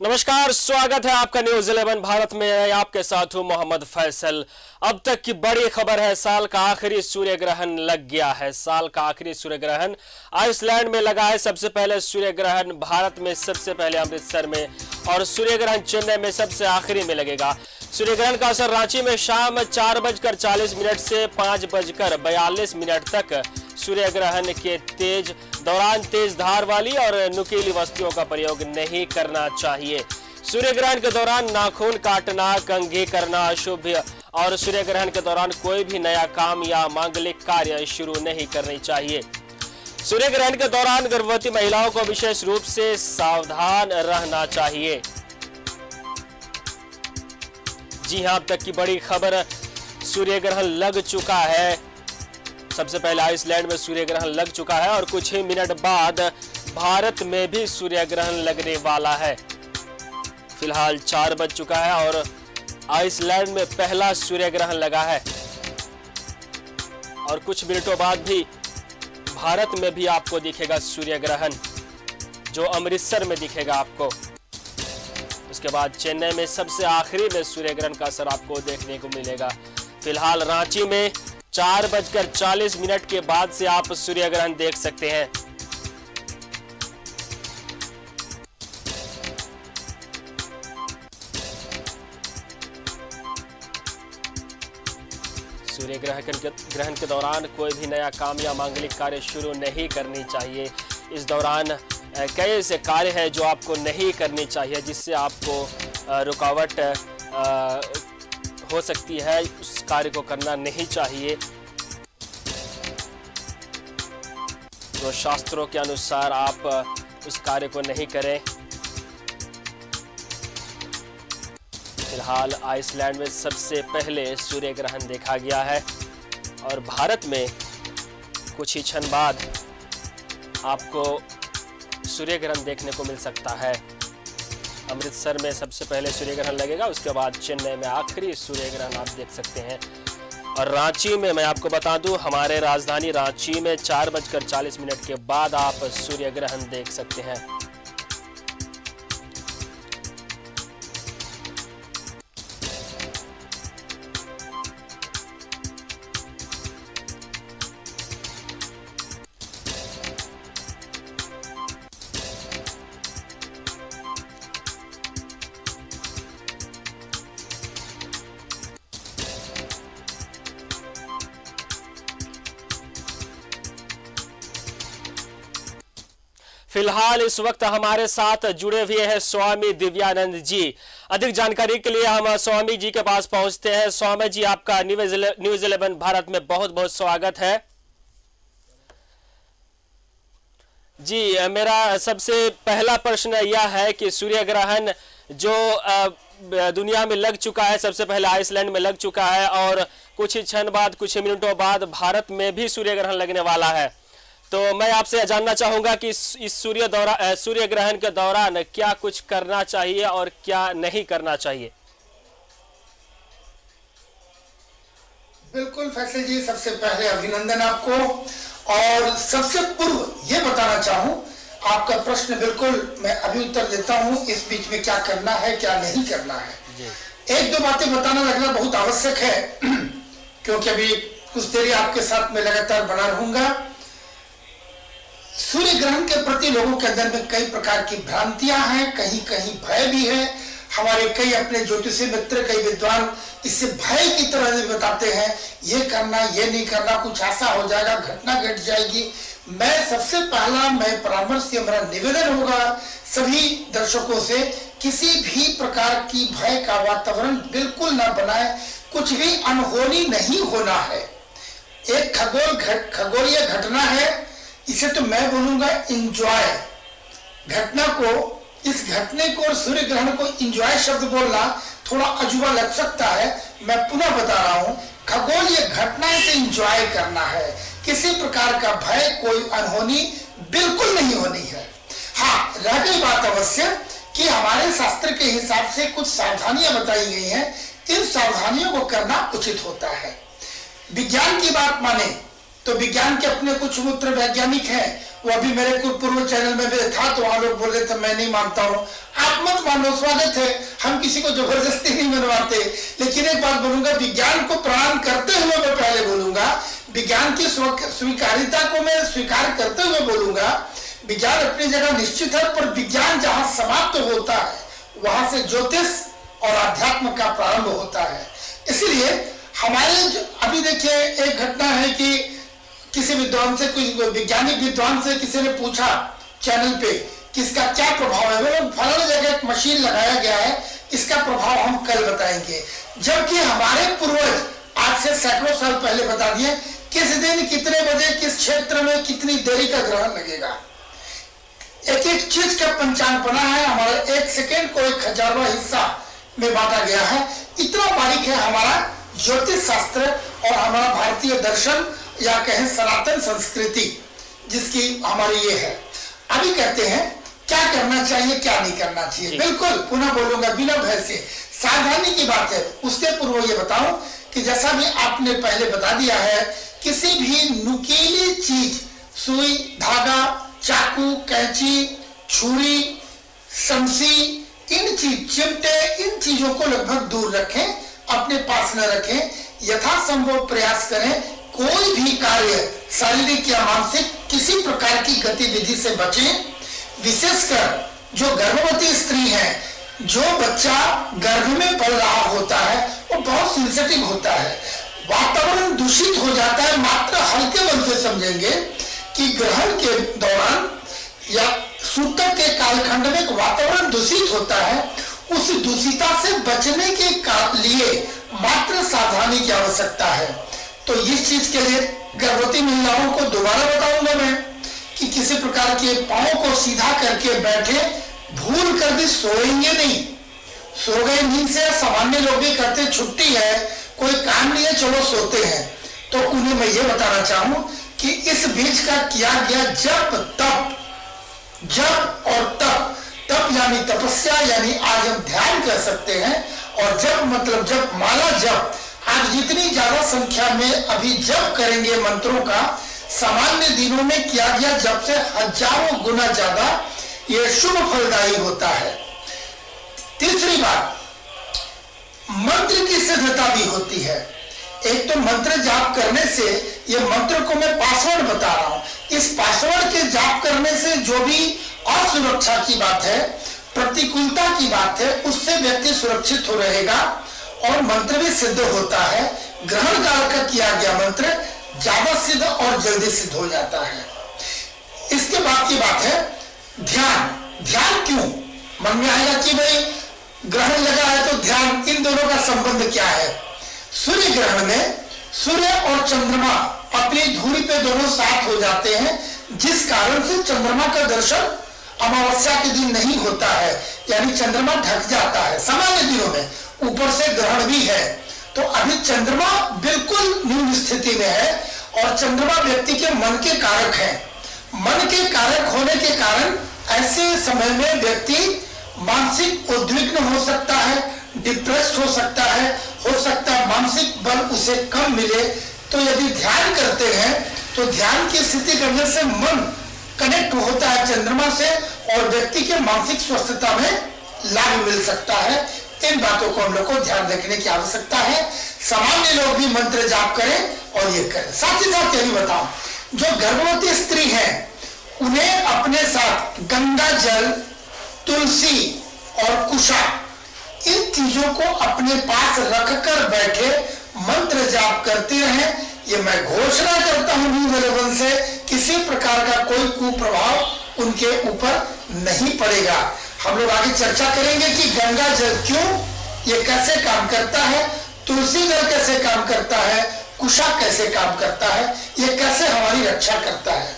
नमस्कार, स्वागत है आपका न्यूज 11 भारत में। आपके साथ हूं मोहम्मद फैसल। अब तक की बड़ी खबर है, साल का आखिरी सूर्य ग्रहण लग गया है। साल का आखिरी सूर्य ग्रहण आइसलैंड में लगा है। सबसे पहले सूर्य ग्रहण भारत में सबसे पहले अमृतसर में, और सूर्य ग्रहण चेन्नई में सबसे आखिरी में लगेगा। सूर्य ग्रहण का असर रांची में शाम 4:40 से 5:42 तक सूर्य ग्रहण के दौरान तेज धार वाली और नुकीली वस्तुओं का प्रयोग नहीं करना चाहिए। सूर्य ग्रहण के दौरान नाखून काटना, कंघी करना अशुभ, और सूर्य ग्रहण के दौरान कोई भी नया काम या मांगलिक कार्य शुरू नहीं करनी चाहिए। सूर्य ग्रहण के दौरान गर्भवती महिलाओं को विशेष रूप से सावधान रहना चाहिए। जी हां, अब तक की बड़ी खबर, सूर्य ग्रहण लग चुका है। सबसे पहले आइसलैंड में सूर्य ग्रहण लग चुका है और कुछ ही मिनट बाद भारत में भी सूर्य ग्रहण लगने वाला है। फिलहाल 4 बज चुका है और आइसलैंड में पहला सूर्य ग्रहण लगा है, और कुछ मिनटों बाद भी भारत में भी आपको दिखेगा सूर्य ग्रहण, जो अमृतसर में दिखेगा आपको। उसके बाद चेन्नई में सबसे आखिरी में सूर्य ग्रहण का असर आपको देखने को मिलेगा। फिलहाल रांची में 4:40 के बाद से आप सूर्य ग्रहण देख सकते हैं। सूर्य ग्रहण के दौरान कोई भी नया काम या मांगलिक कार्य शुरू नहीं करनी चाहिए। इस दौरान कई ऐसे कार्य हैं जो आपको नहीं करनी चाहिए, जिससे आपको रुकावट हो सकती है। उस कार्य को करना नहीं चाहिए जो शास्त्रों के अनुसार आप उस कार्य को नहीं करें। फिलहाल आइसलैंड में सबसे पहले सूर्य ग्रहण देखा गया है, और भारत में कुछ ही क्षण बाद आपको सूर्य ग्रहण देखने को मिल सकता है। अमृतसर में सबसे पहले सूर्य ग्रहण लगेगा, उसके बाद चेन्नई में आखिरी सूर्य ग्रहण आप देख सकते हैं। और रांची में मैं आपको बता दूं, हमारे राजधानी रांची में 4:40 के बाद आप सूर्य ग्रहण देख सकते हैं। फिलहाल इस वक्त हमारे साथ जुड़े हुए हैं स्वामी दिव्यानंद जी। अधिक जानकारी के लिए हम स्वामी जी के पास पहुंचते हैं। स्वामी जी, आपका न्यूज 11 भारत में बहुत बहुत स्वागत है। जी, मेरा सबसे पहला प्रश्न यह है कि सूर्य ग्रहण जो दुनिया में लग चुका है, सबसे पहले आइसलैंड में लग चुका है, और कुछ ही क्षण बाद, कुछ ही मिनटों बाद भारत में भी सूर्य ग्रहण लगने वाला है। तो मैं आपसे जानना चाहूंगा कि इस सूर्य ग्रहण के दौरान क्या कुछ करना चाहिए और क्या नहीं करना चाहिए। बिल्कुल फैसल जी, सबसे पहले अभिनंदन आपको, और सबसे पूर्व ये बताना चाहूं, आपका प्रश्न बिल्कुल मैं अभी उत्तर देता हूं। इस बीच में क्या करना है, क्या नहीं करना है, एक दो बातें बताना लगना बहुत आवश्यक है, क्योंकि अभी कुछ देर आपके साथ में लगातार बना रहूंगा। सूर्य ग्रहण के प्रति लोगों के अंदर में कई प्रकार की भ्रांतियां हैं, कहीं कहीं भय भी है। हमारे कई अपने ज्योतिषी मित्र, कई विद्वान इससे भय की तरह से बताते हैं, ये करना, ये नहीं करना, कुछ ऐसा हो जाएगा, घटना घट जाएगी। मैं सबसे पहला परामर्श, मेरा निवेदन होगा सभी दर्शकों से, किसी भी प्रकार की भय का वातावरण बिल्कुल न बनाए। कुछ भी अनहोनी नहीं होना है। एक खगोलीय घटना है, इसे तो मैं बोलूंगा इंजॉय घटना को। इस घटने को और सूर्य ग्रहण को इंजॉय शब्द बोलना थोड़ा अजूबा लग सकता है। मैं पुनः बता रहा हूं, खगोलीय घटना से इंजॉय करना है। किसी प्रकार का भय, कोई अनहोनी बिल्कुल नहीं होनी है। हाँ, रह गई बात अवश्य कि हमारे शास्त्र के हिसाब से कुछ सावधानियां बताई गई हैं, इन सावधानियों को करना उचित होता है। विज्ञान की बात माने तो विज्ञान के अपने कुछ मूत्र वैज्ञानिक हैं, वो अभी मेरे को पूर्व चैनल में भी था, तो वहां लोग बोल रहे थे मैं नहीं मानता हूं। आप मत मानो स्वागत है, हम किसी को जबरदस्ती नहीं मनवाते। लेकिन एक बात बोलूंगा, विज्ञान को प्रणाम करते हुए मैं पहले बोलूंगा, विज्ञान की स्वीकारिता को मैं स्वीकार करते हुए बोलूंगा, विज्ञान अपनी जगह निश्चित है, पर विज्ञान जहां समाप्त होता है वहां से ज्योतिष और अध्यात्म का प्रारंभ होता है। इसलिए हमारे अभी देखिए एक घटना है कि किसी विद्वान से, कोई वैज्ञानिक विद्वान से किसी ने पूछा चैनल पे कि इसका क्या प्रभाव है। वो फलाने जगह एक मशीन लगाया गया है, इसका प्रभाव हम कल बताएंगे। जबकि हमारे पूर्वज आज से सैकड़ों साल पहले बता दिए किस दिन कितने बजे किस क्षेत्र में कितनी देरी का ग्रहण लगेगा। एक एक चीज का पंचांग बना है, हमारे एक सेकेंड को 1000वां हिस्सा में बांटा गया है। इतना बारीक है हमारा ज्योतिष शास्त्र और हमारा भारतीय दर्शन या कहें सनातन संस्कृति, जिसकी हमारी ये है। अभी कहते हैं क्या करना चाहिए क्या नहीं करना चाहिए। बिल्कुल पुनः बोलूंगा बिना भय से, सावधानी की बात है। उसके पूर्व ये बताऊं कि जैसा भी आपने पहले बता दिया है, किसी भी नुकीली चीज, सुई, धागा, चाकू, कैंची, छुरी, शमशी, इन चीज, चिमटे, इन चीजों को लगभग दूर रखें, अपने पास न रखें। यथासंभव प्रयास करें कोई भी कार्य शारीरिक या मानसिक किसी प्रकार की गतिविधि से बचें। विशेषकर जो गर्भवती स्त्री है, जो बच्चा गर्भ में पल रहा होता है, वो बहुत सेंसिटिव होता है। वातावरण दूषित हो जाता है। मात्र हल्के मन से समझेंगे कि ग्रहण के दौरान या सूतक के कालखंड में वातावरण दूषित होता है। उस दूषिता से बचने के लिए मात्र सावधानी की आवश्यकता है। तो इस चीज के लिए गर्भवती महिलाओं को दोबारा बताऊंगा मैं कि किसी प्रकार के पांव को सीधा करके बैठे, भूल कर भी सोएंगे नहीं। सो गए नींद से सामान्य लोग भी करते, छुट्टी है, कोई काम नहीं है, चलो सोते हैं। तो उन्हें मैं ये बताना चाहूं कि इस बीच का किया गया जब तप, जब और तप, तप यानी तपस्या, यानी आज हम ध्यान कर सकते हैं, और जब मतलब जब माला जब, आज जितनी ज्यादा संख्या में अभी जप करेंगे मंत्रों का, सामान्य दिनों में किया गया जब से हजारों गुना ज्यादा ये शुभ फलदायी होता है। तीसरी बात, मंत्र की सिद्धता भी होती है। एक तो मंत्र जाप करने से, ये मंत्र को मैं पासवर्ड बता रहा हूं, इस पासवर्ड के जाप करने से जो भी असुरक्षा की बात है, प्रतिकूलता की बात है, उससे व्यक्ति सुरक्षित हो रहेगा और मंत्र भी सिद्ध होता है। ग्रहण काल का किया गया मंत्र ज्यादा सिद्ध और जल्दी सिद्ध हो जाता है। इसके बाद की बात है ध्यान। ध्यान क्यों? मन में आएगा कि भाई ग्रहण लगा है तो ध्यान, इन दोनों का संबंध क्या है? सूर्य ग्रहण में सूर्य और चंद्रमा अपनी धुरी पे दोनों साथ हो जाते हैं, जिस कारण से चंद्रमा का दर्शन अमावस्या के दिन नहीं होता है, यानी चंद्रमा ढक जाता है। सामान्य दिनों में ऊपर से ग्रहण भी है, तो अभी चंद्रमा बिल्कुल न्यून स्थिति में है, और चंद्रमा व्यक्ति के मन के कारक है। मन के कारक होने के कारण ऐसे समय में व्यक्ति मानसिक उद्विग्न हो सकता है, डिप्रेस्ड हो सकता है मानसिक बल उसे कम मिले। तो यदि ध्यान करते हैं तो ध्यान की स्थिति करने से मन कनेक्ट होता है चंद्रमा से, और व्यक्ति के मानसिक स्वस्थता में लाभ मिल सकता है। इन बातों को हम लोग को ध्यान रखने की आवश्यकता है। सामान्य लोग भी मंत्र जाप करें और ये करें। साथ ही साथ ये भी बताऊं, जो गर्भवती स्त्री है उन्हें अपने साथ गंगा जल, तुलसी और कुशा, इन चीजों को अपने पास रखकर बैठे मंत्र जाप करते रहें। ये मैं घोषणा करता हूं न्यू से, किसी प्रकार का कोई कुप्रभाव उनके ऊपर नहीं पड़ेगा। हम लोग आगे चर्चा करेंगे कि गंगा जल क्यों, ये कैसे काम करता है, तुलसी जल कैसे काम करता है, कुशा कैसे काम करता है, ये कैसे हमारी रक्षा करता है।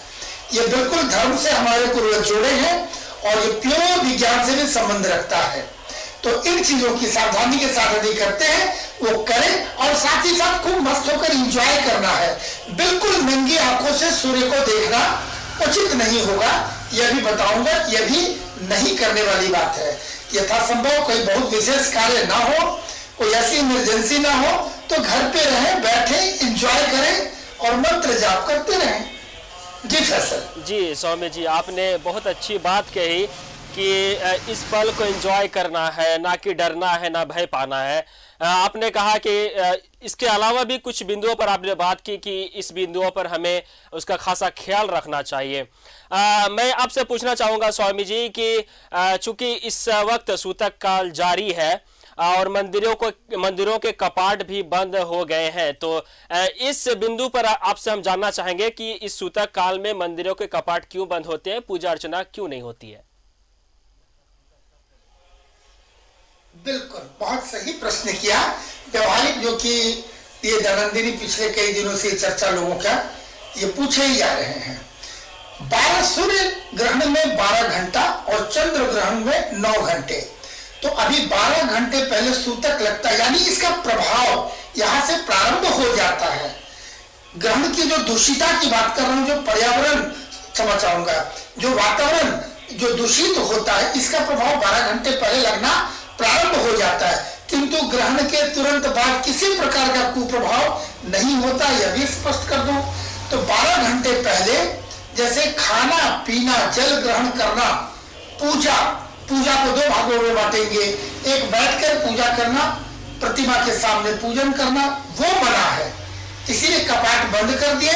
ये बिल्कुल धर्म से हमारे पूर्वज जुड़े हैं और ये प्योर विज्ञान से भी संबंध रखता है। तो इन चीजों की सावधानी के साथ यदि करते हैं वो करें, और साथ ही साथ खूब मस्त होकर एंजॉय करना है। बिल्कुल नंगी आंखों से सूर्य को देखना उचित नहीं होगा, यह भी बताऊंगा। यह भी नहीं करने वाली बात है। यथासंभव कोई बहुत विशेष कार्य ना हो, कोई ऐसी इमरजेंसी ना हो, तो घर पे रहें, बैठे एंजॉय करें और मंत्र जाप करते रहें। जी फैसल जी स्वामी जी, आपने बहुत अच्छी बात कही कि इस पल को एंजॉय करना है, ना कि डरना है, ना भय पाना है। आपने कहा कि इसके अलावा भी कुछ बिंदुओं पर आपने बात की कि इस बिंदुओं पर हमें उसका खासा ख्याल रखना चाहिए। मैं आपसे पूछना चाहूँगा स्वामी जी कि चूंकि इस वक्त सूतक काल जारी है और मंदिरों के कपाट भी बंद हो गए हैं, तो इस बिंदु पर आपसे हम जानना चाहेंगे कि इस सूतक काल में मंदिरों के कपाट क्यों बंद होते हैं, पूजा अर्चना क्यों नहीं होती है? बिल्कुल, बहुत सही प्रश्न किया। व्यवहारिक जो कि ये दैनंदिनी पिछले कई दिनों से चर्चा लोगों का ये पूछे ही जा रहे हैं। 12 सूर्य ग्रहण में 12 घंटा और चंद्र ग्रहण में 9 घंटे, तो अभी 12 घंटे पहले सूतक लगता है, यानी इसका प्रभाव यहां से प्रारंभ हो जाता है। ग्रहण की जो दूषिता की बात कर रहा हूं, जो पर्यावरण क्षमा चाहूंगा, जो वातावरण जो दूषित होता है, इसका प्रभाव 12 घंटे पहले लगना प्रारंभ हो जाता है, किंतु ग्रहण के तुरंत बाद किसी प्रकार का कुप्रभाव नहीं होता, यह भी स्पष्ट कर दूं। तो 12 घंटे पहले जैसे खाना पीना, जल ग्रहण करना, पूजा को 2 भागों में बांटेंगे, एक बैठकर पूजा करना, प्रतिमा के सामने पूजन करना, वो मना है। इसीलिए कपाट बंद कर दिए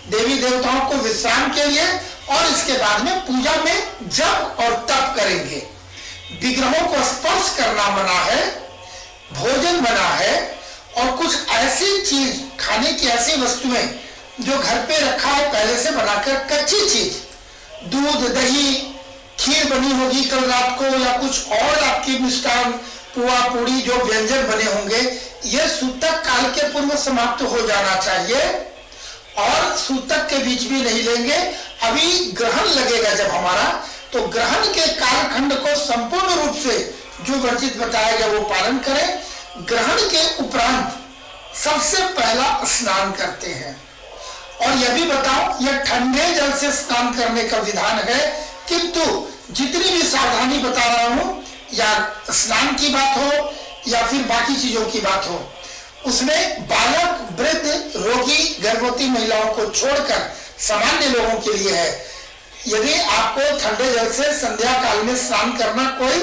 देवी देवताओं को विश्राम के लिए, और इसके बाद में पूजा में जप और तप करेंगे। विग्रहों को स्पर्श करना मना है, भोजन मना है, और कुछ ऐसी चीज, खाने की ऐसी वस्तुएं जो घर पे रखा है पहले से बनाकर, कच्ची चीज, दूध दही खीर बनी होगी कल रात को, या कुछ और आपकी मिष्ठान पुआ पूड़ी जो व्यंजन बने होंगे, ये सूतक काल के पूर्व समाप्त हो जाना चाहिए, और सूतक के बीच भी नहीं लेंगे। अभी ग्रहण लगेगा जब हमारा, तो ग्रहण के कालखंड को संपूर्ण रूप से जो वर्जित बताया गया वो पालन करें। ग्रहण के उपरांत सबसे पहला स्नान करते हैं, और यह भी बताओ, यह ठंडे जल से स्नान करने का विधान है, किंतु जितनी भी सावधानी बता रहा हूं, या स्नान की बात हो या फिर बाकी चीजों की बात हो, उसमें बालक, वृद्ध, रोगी, गर्भवती महिलाओं को छोड़कर सामान्य लोगों के लिए है। यदि आपको ठंडे जल से संध्या काल में स्नान करना कोई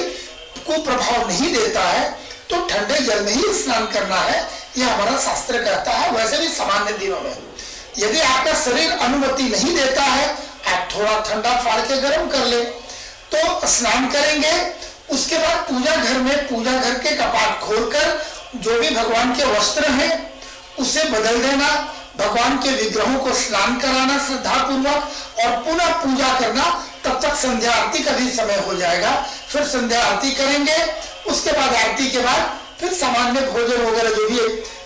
कुप्रभाव नहीं देता है, तो ठंडे जल में ही स्नान करना है, यह हमारा शास्त्र कहता है। वैसे भी सामान्य दिनों में यदि आपका शरीर अनुमति नहीं देता है, आप थोड़ा ठंडा फाड़ के गर्म कर ले, तो स्नान करेंगे। उसके बाद पूजा घर में, पूजा घर के कपाट खोलकर जो भी भगवान के वस्त्र हैं उसे बदल देना, भगवान के विग्रहों को स्नान कराना श्रद्धा पूर्वक, और पुनः पूजा करना। तब तक संध्या आरती का भी समय हो जाएगा, फिर संध्या आरती करेंगे। उसके बाद आरती के बाद फिर सामान्य भोजन वगैरह जो भी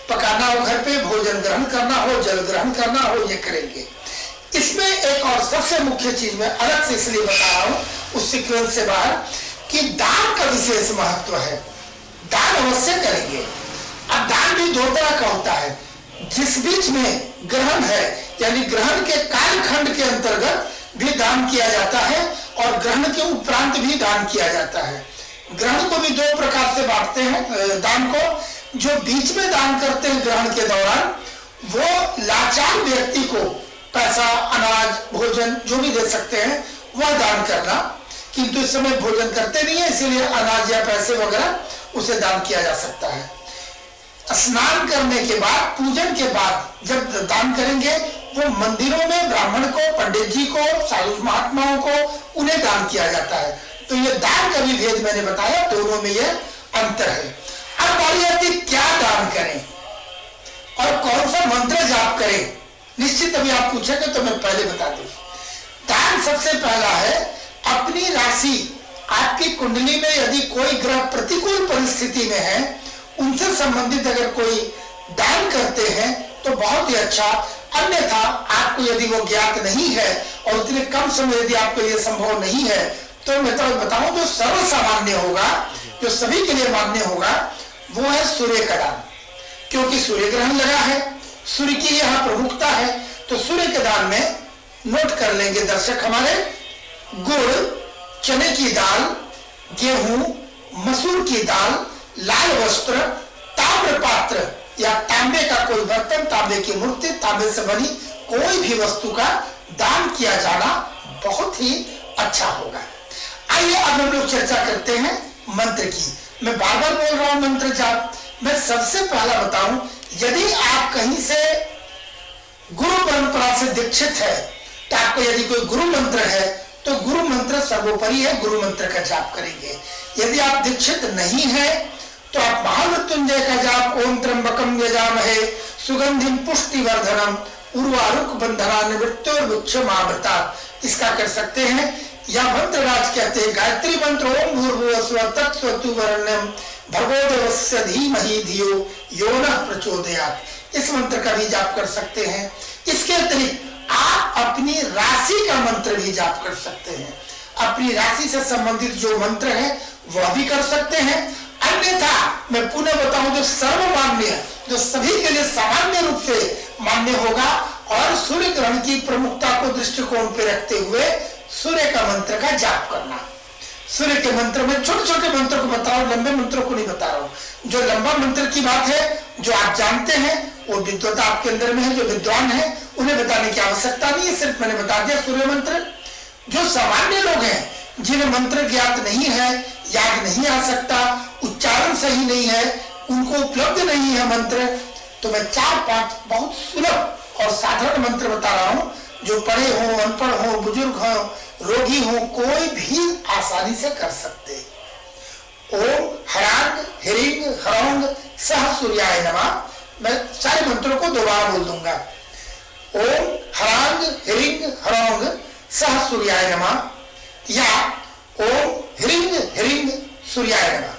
पकाना हो, घर पे भोजन ग्रहण करना हो, जल ग्रहण करना हो, ये करेंगे। इसमें एक और सबसे मुख्य चीज मैं अलग से इसलिए बता रहा हूं उस सीक्वेंस से बाहर, कि दान का विशेष महत्व है। दान अवश्य करेंगे। अब दान भी 2 तरह का होता है। जिस बीच में ग्रहण है, यानी ग्रहण के कालखंड के अंतर्गत भी दान किया जाता है, और ग्रहण के उपरांत भी दान किया जाता है। ग्रहण को भी 2 प्रकार से बांटते हैं दान को। जो बीच में दान करते हैं ग्रहण के दौरान, वो लाचार व्यक्ति को पैसा, अनाज, भोजन जो भी दे सकते हैं, वह दान करना, किंतु इस समय भोजन करते नहीं है, इसीलिए अनाज या पैसे वगैरह उसे दान किया जा सकता है। स्नान करने के बाद, पूजन के बाद जब दान करेंगे, वो मंदिरों में ब्राह्मण को, पंडित जी को, साधु महात्माओं को, उन्हें दान किया जाता है। तो ये दान का भी भेद मैंने बताया, दोनों में ये अंतर है। अब बारी आती क्या दान करें और कौन सा मंत्र जाप करें, निश्चित अभी आप पूछेंगे तो मैं पहले बता दूं। दान सबसे पहला है, अपनी राशि, आपकी कुंडली में यदि कोई ग्रह प्रतिकूल परिस्थिति में है, उनसे संबंधित अगर कोई दान करते हैं तो बहुत ही अच्छा। अन्यथा आपको यदि वो ज्ञात नहीं है और उतने कम समय यदि आपके लिए संभव नहीं है, तो मैं तो बताऊं जो सर्वसामान्य होगा, जो सभी के लिए मान्य होगा, वो है सूर्य का दान। क्योंकि सूर्य ग्रहण लगा है, सूर्य की यहाँ प्रमुखता है, तो सूर्य के दान में नोट कर लेंगे दर्शक हमारे, गुड़, चने की दाल, गेहूं, मसूर की दाल, लाल वस्त्र, ताम्र पात्र या तांबे का कोई बर्तन, तांबे की मूर्ति, तांबे से बनी कोई भी वस्तु का दान किया जाना बहुत ही अच्छा होगा। आइए अब हम लोग चर्चा करते हैं मंत्र की। मैं बार बार बोल रहा हूं मंत्र जाप। मैं सबसे पहला बताऊं, यदि आप कहीं से गुरु परंपरा से दीक्षित है तो आपको यदि कोई गुरु मंत्र है तो गुरु मंत्र सर्वोपरि है, गुरु मंत्र का जाप करेंगे। यदि आप दीक्षित नहीं है तो आप महामृत्युंजय का जाप ओम त्र्यंबकम यजामहे सुगंधिम पुष्टिवर्धनम उर्वारुक बंधनान् मृत्युर्मुक्षमामृता, इसका कर सकते हैं। या मंत्रराज कहते हैं गायत्री मंत्र ओम भूर्भुवस्सुवः तत्सवितुर्वरेण्यं भर्गो देवस्य धीमहि धियो यो नः प्रचोदयात्, इस मंत्र का भी जाप कर सकते हैं। इसके अतिरिक्त आप अपनी राशि का मंत्र भी जाप कर सकते हैं। अपनी राशि से संबंधित जो मंत्र है वह भी कर सकते हैं। अन्यथा मैं पुनः बताऊं, जो सर्वमान्य, जो सभी के लिए सामान्य रूप से मान्य होगा और सूर्य ग्रहण की प्रमुखता को दृष्टिकोण पे रखते हुए सूर्य का मंत्र का जाप करना। सूर्य के मंत्र में छोटे छोटे मंत्र को बता रहा हूं, लंबे मंत्रों को नहीं बता रहा हूं। जो लंबा मंत्र की बात है, जो आप जानते हैं, वो विद्वता आपके अंदर में है, जो विद्वान है उन्हें बताने की आवश्यकता नहीं है, सिर्फ मैंने बता दिया सूर्य मंत्र। जो सामान्य लोग हैं जिन्हें मंत्र ज्ञात नहीं है, याद नहीं आ सकता, उच्चारण सही नहीं है, उनको उपलब्ध नहीं है मंत्र, तो मैं 4-5 बहुत सुलभ और साधारण मंत्र बता रहा हूं, जो पढ़े हो, अनपढ़ हो, बुजुर्ग हो, रोगी हो, कोई भी आसानी से कर सकते। ओम हरांग हिरिंग हरौंग सह सूर्याय नमः, मैं सारे मंत्रों को दोबारा बोल दूंगा। ओम हरांग हिरिंग हरौंग सह सूर्याय नमः या ओम हिरिंग हिरिंग सूर्याय नमः,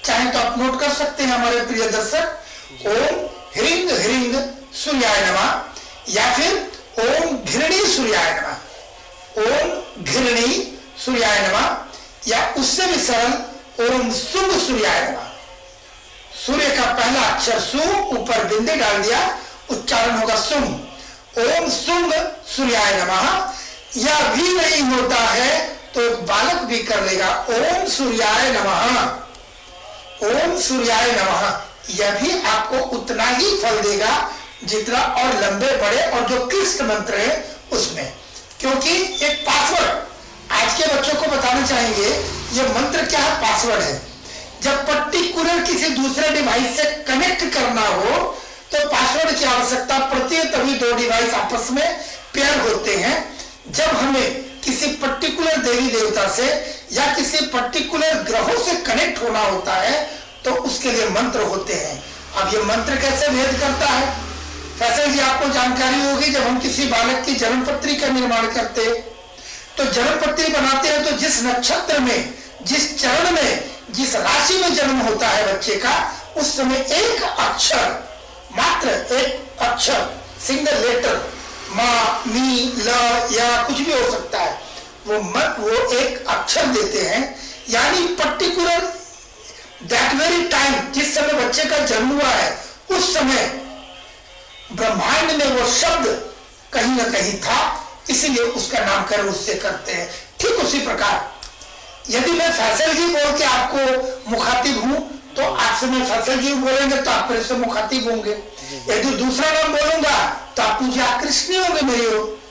चाहे तो आप नोट कर सकते हैं हमारे प्रिय दर्शक। ओम हिरिंग हिरिंग सूर्याय नमः या फिर ओम घृणी सूर्याय नमः, ओम घृणी सूर्याय नमः या उससे भी सरल ओम शुंभ सूर्याय नमः। सूर्य का पहला अक्षर सु, ऊपर बिंदु डाल दिया, उच्चारण होगा शुंभ। ओम शुंभ सूर्याय नमः। यह भी नहीं होता है तो एक बालक भी कर लेगा, ओम सूर्याय नमः, ओम सूर्याय नमः। यह भी आपको उतना ही फल देगा जितना और लंबे बड़े और जो क्लिष्ट मंत्र है उसमें। क्योंकि एक पासवर्ड आज के बच्चों को बताना चाहेंगे, यह मंत्र क्या है, पासवर्ड है। जब पर्टिकुलर किसी दूसरे डिवाइस से कनेक्ट करना हो तो पासवर्ड की आवश्यकता पड़ती है, तभी दो डिवाइस आपस में पेयर होते हैं। जब हमें किसी पर्टिकुलर देवी देवता से या किसी पर्टिकुलर ग्रहों से कनेक्ट होना होता है तो उसके लिए मंत्र होते हैं। अब ये मंत्र कैसे भेद करता है, फैसल जी आपको जानकारी होगी। जब हम किसी बालक की जन्म पत्री का निर्माण करते तो जन्म पत्री बनाते हैं तो जिस नक्षत्र में, जिस चरण में, जिस राशि में जन्म होता है बच्चे का, उस समय एक अक्षर, मात्र एक अक्षर, सिंगल लेटर, माँ, मी, ल या कुछ भी हो सकता है, वो एक अक्षर देते हैं। यानी पर्टिकुलर दैट वेरी टाइम, जिस समय बच्चे का जन्म हुआ है उस समय ब्रह्मांड में वो शब्द कहीं ना कहीं था, इसीलिए उसका नामकरण उससे करते हैं। ठीक उसी प्रकार यदि मैं फैसल जी बोल के आपको मुखातिब हूं तो आपसे मैं फैसल जी बोलेंगे तो आप मेरे से मुखातिब होंगे। यदि दूसरा नाम बोलूंगा तो आप मुझे आकृष्ट नहीं होंगे मेरी ओर।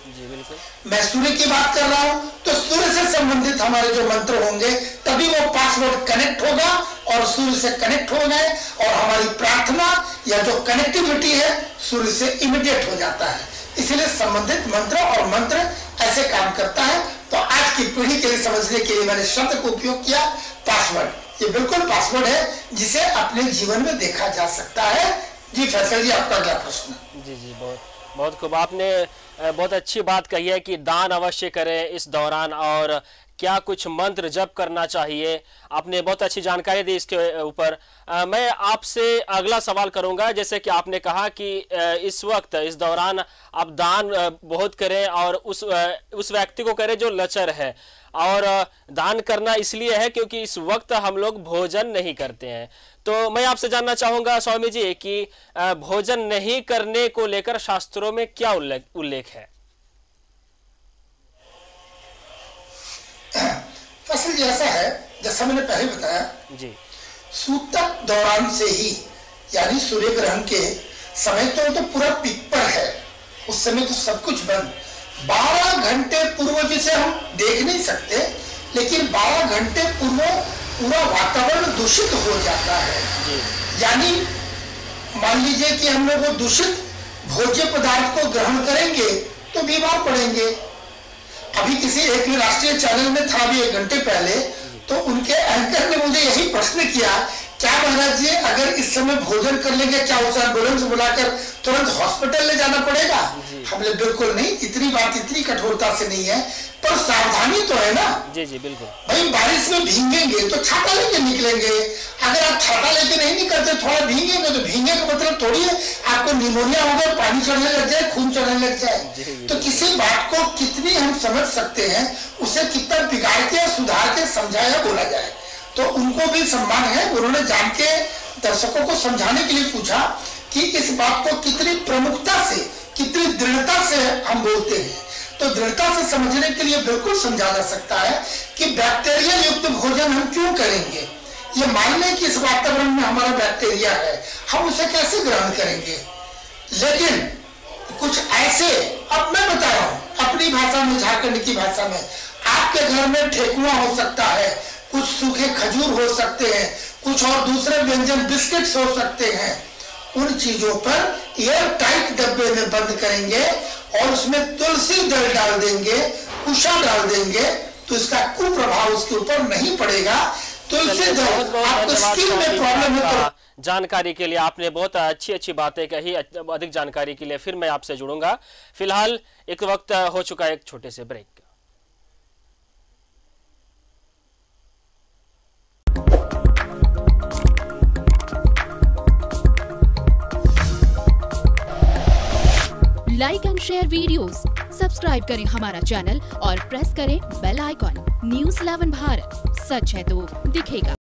मैं सूर्य की बात कर रहा हूं तो सूर्य से संबंधित हमारे जो मंत्र होंगे तभी वो पासवर्ड कनेक्ट होगा और सूर्य से कनेक्ट हो गए और हमारी प्रार्थना या जो कनेक्टिविटी है सूर्य से इमीडिएट हो जाता है। इसलिए संबंधित मंत्र और मंत्र ऐसे काम करता है। तो आज की पीढ़ी के लिए समझने के लिए मैंने शब्द को उपयोग किया पासवर्ड। ये बिल्कुल पासवर्ड है जिसे अपने जीवन में देखा जा सकता है। जी फैसल जी आपका क्या प्रश्न? जी बहुत खूब, आपने बहुत अच्छी बात कही है कि दान अवश्य करें इस दौरान और क्या कुछ मंत्र जप करना चाहिए। आपने बहुत अच्छी जानकारी दी इसके ऊपर। मैं आपसे अगला सवाल करूंगा, जैसे कि आपने कहा कि इस वक्त इस दौरान आप दान बहुत करें और उस व्यक्ति को करें जो लचर है, और दान करना इसलिए है क्योंकि इस वक्त हम लोग भोजन नहीं करते हैं। तो मैं आपसे जानना चाहूंगा स्वामी जी कि भोजन नहीं करने को लेकर शास्त्रों में क्या उल्लेख है? फसल जी ऐसा है, जैसा मैंने पहले बताया जी, सूतक दौरान से ही, यानी सूर्य ग्रहण के समय तो पूरा पीक पर है, उस समय तो सब कुछ बंद। 12 घंटे पूर्व जिसे हम देख नहीं सकते, लेकिन 12 घंटे पूरा वातावरण दूषित हो जाता है। यानी मान लीजिए कि हम लोग वो दूषित भोज्य पदार्थ को ग्रहण करेंगे तो बीमार पड़ेंगे। अभी किसी एक राष्ट्रीय चैनल में था अभी 1 घंटे पहले, तो उनके एंकर ने मुझे यही प्रश्न किया, क्या महाराज जी अगर इस समय भोजन कर लेंगे क्या उसे एम्बुलेंस बुलाकर तुरंत हॉस्पिटल ले जाना पड़ेगा? हमने बिल्कुल नहीं, इतनी बात इतनी कठोरता से नहीं है, पर सावधानी तो है ना। जी जी बिल्कुल। भाई बारिश में भीगेंगे तो छाता लेके निकलेंगे, अगर आप छाता लेके नहीं निकलते थोड़ा भीगेंगे तो भीगने का मतलब थोड़ी है आपको निमोनिया हो गया, पानी चढ़ने लग जाए, खून चढ़ने लग जाए। तो किसी बात को कितनी हम समझ सकते हैं, उसे कितना बिगाड़ के सुधार के समझाया बोला जाए। तो उनको भी सम्मान है, उन्होंने जान के दर्शकों को समझाने के लिए पूछा कि इस बात को कितनी प्रमुखता से, कितनी दृढ़ता से हम बोलते हैं। तो दृढ़ता से समझने के लिए बिल्कुल समझा जा सकता है कि बैक्टीरिया युक्त भोजन हम क्यों करेंगे। ये मान लें कि इस वातावरण में हमारा बैक्टीरिया है, हम उसे कैसे ग्रहण करेंगे। लेकिन कुछ ऐसे, अब मैं बता रहा हूं अपनी भाषा में, झारखंड की भाषा में, आपके घर में ठेकुआ हो सकता है, कुछ सूखे खजूर हो सकते हैं, कुछ और दूसरे व्यंजन बिस्किट्स हो सकते हैं। उन चीजों पर एयर टाइट डब्बे में बंद करेंगे और उसमें तुलसी दल डाल देंगे, कुशा डाल देंगे, तो इसका कुप्रभाव उसके ऊपर नहीं पड़ेगा। तुलसी दल आपको स्किन में प्रॉब्लम है तो जानकारी के लिए आपने बहुत अच्छी बातें कही। अधिक जानकारी के लिए फिर मैं आपसे जुड़ूंगा। फिलहाल एक वक्त हो चुका है एक छोटे से break. Like and share videos, subscribe करें हमारा चैनल और प्रेस करें बेल आइकॉन। न्यूज़ 11 भारत, सच है तो दिखेगा।